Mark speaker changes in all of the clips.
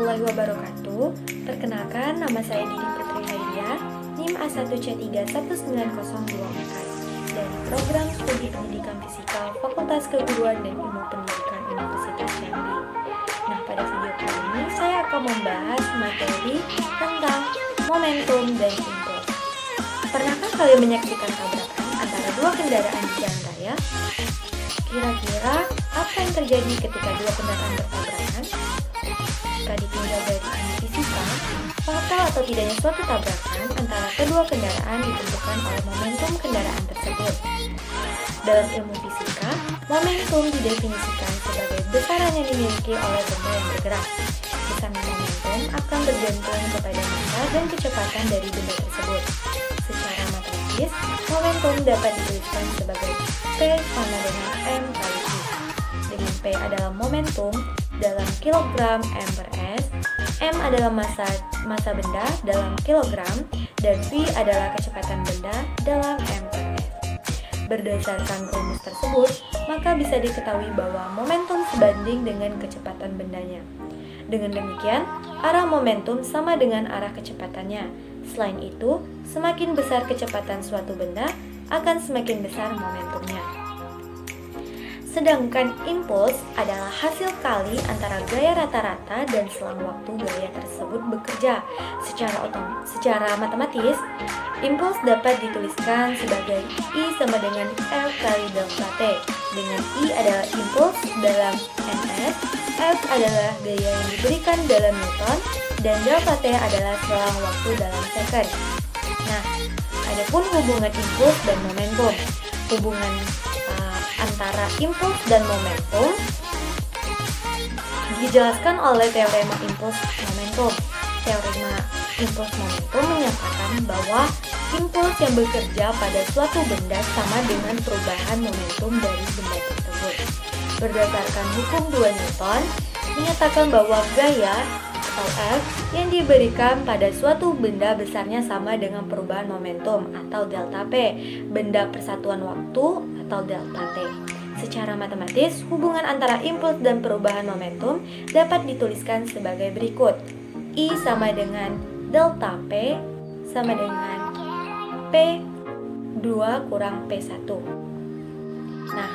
Speaker 1: warahmatullahi wabarakatuh. Perkenalkan, nama saya Didi Putri Hairia, NIM A1C31904 dari Program Studi Pendidikan Fisika Fakultas Keguruan dan Ilmu Pendidikan Universitas Jambi. Nah, pada video kali ini saya akan membahas materi tentang momentum dan impuls. Pernahkah kalian menyaksikan tabrakan antara dua kendaraan di jalan raya? Kira-kira apa yang terjadi ketika dua kendaraan bertabrakan? Jika ditinjau dari ilmu fisika, fatal atau tidaknya suatu tabrakan antara kedua kendaraan ditentukan oleh momentum kendaraan tersebut. Dalam ilmu fisika, momentum didefinisikan sebagai besaran yang dimiliki oleh benda yang bergerak. Besarnya momentum akan bergantung kepada massa dan kecepatan dari benda tersebut. Secara matematis, momentum dapat dituliskan sebagai P sama dengan M kali I. Dengan P adalah momentum dalam kilogram M per S, M adalah massa benda dalam kilogram, dan V adalah kecepatan benda dalam M per S. Berdasarkan rumus tersebut, maka bisa diketahui bahwa momentum sebanding dengan kecepatan bendanya. Dengan demikian, arah momentum sama dengan arah kecepatannya. Selain itu, semakin besar kecepatan suatu benda, akan semakin besar momentumnya. Sedangkan impuls adalah hasil kali antara gaya rata-rata dan selang waktu gaya tersebut bekerja. Secara matematis, impuls dapat dituliskan sebagai I sama dengan F kali delta T, dengan I adalah impuls dalam ns, F adalah gaya yang diberikan dalam Newton, dan delta T adalah selang waktu dalam second. Nah, adapun hubungan impuls dan momentum. Hubungan antara impuls dan momentum dijelaskan oleh teorema impuls momentum. Teorema impuls momentum menyatakan bahwa impuls yang bekerja pada suatu benda sama dengan perubahan momentum dari benda tersebut. Berdasarkan hukum 2 Newton, menyatakan bahwa gaya atau F yang diberikan pada suatu benda besarnya sama dengan perubahan momentum atau delta P, benda persatuan waktu atau delta T. Secara matematis, hubungan antara impuls dan perubahan momentum dapat dituliskan sebagai berikut. I sama dengan delta P sama dengan P2 kurang P1. Nah,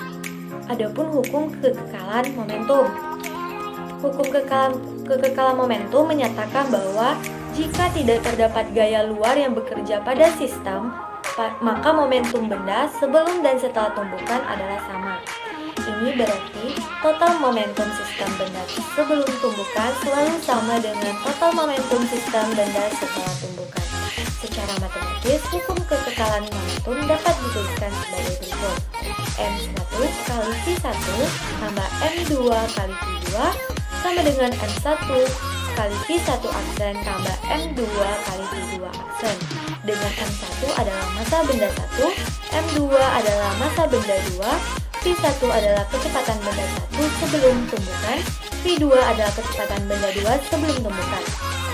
Speaker 1: adapun hukum kekekalan momentum. Hukum kekekalan momentum menyatakan bahwa jika tidak terdapat gaya luar yang bekerja pada sistem, maka momentum benda sebelum dan setelah tumbukan adalah sama. Ini berarti total momentum sistem benda sebelum tumbukan selalu sama dengan total momentum sistem benda setelah tumbukan. Secara matematis, hukum kekekalan momentum dapat dituliskan sebagai berikut. M1 kali V1 tambah M2 kali V2 sama dengan M1 kali V1 aksen tambah M2 kali V2 aksen. Dengan M1 adalah massa benda 1, M2 adalah massa benda 2, V1 adalah kecepatan benda 1 sebelum tumbukan, V2 adalah kecepatan benda 2 sebelum tumbukan.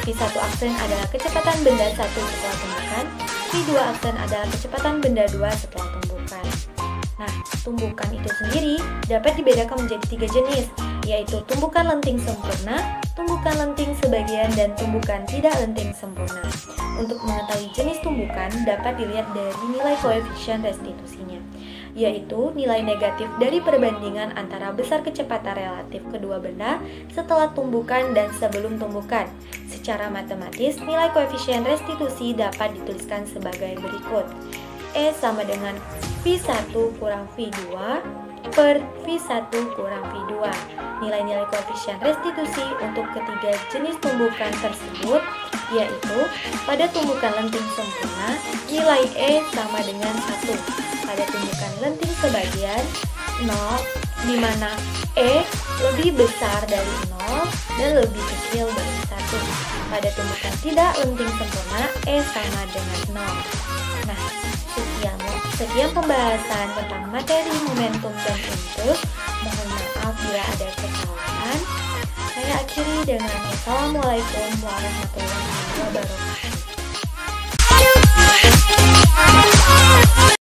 Speaker 1: V1 aksen adalah kecepatan benda 1 setelah tumbukan, V2 aksen adalah kecepatan benda 2 setelah tumbukan. Nah, tumbukan itu sendiri dapat dibedakan menjadi 3 jenis, yaitu tumbukan lenting sempurna, tumbukan lenting sebagian, dan tumbukan tidak lenting sempurna. Untuk mengetahui jenis tumbukan dapat dilihat dari nilai koefisien restitusinya, yaitu nilai negatif dari perbandingan antara besar kecepatan relatif kedua benda setelah tumbukan dan sebelum tumbukan. Secara matematis, nilai koefisien restitusi dapat dituliskan sebagai berikut. E sama dengan V1 kurang V2 per V1 kurang V2. Nilai-nilai koefisien restitusi untuk ketiga jenis tumbukan tersebut yaitu pada tumbukan lenting sempurna, nilai E sama dengan 1. Pada tumbukan lenting sebagian, 0, di mana E lebih besar dari 0 dan lebih kecil dari 1. Pada tumbukan tidak lenting sempurna, E sama dengan 0. Nah, sekian pembahasan tentang materi momentum dan impuls. Mohon maaf bila ada kesalahan. Saya akhiri dengan Wassalamualaikum warahmatullahi wabarakatuh.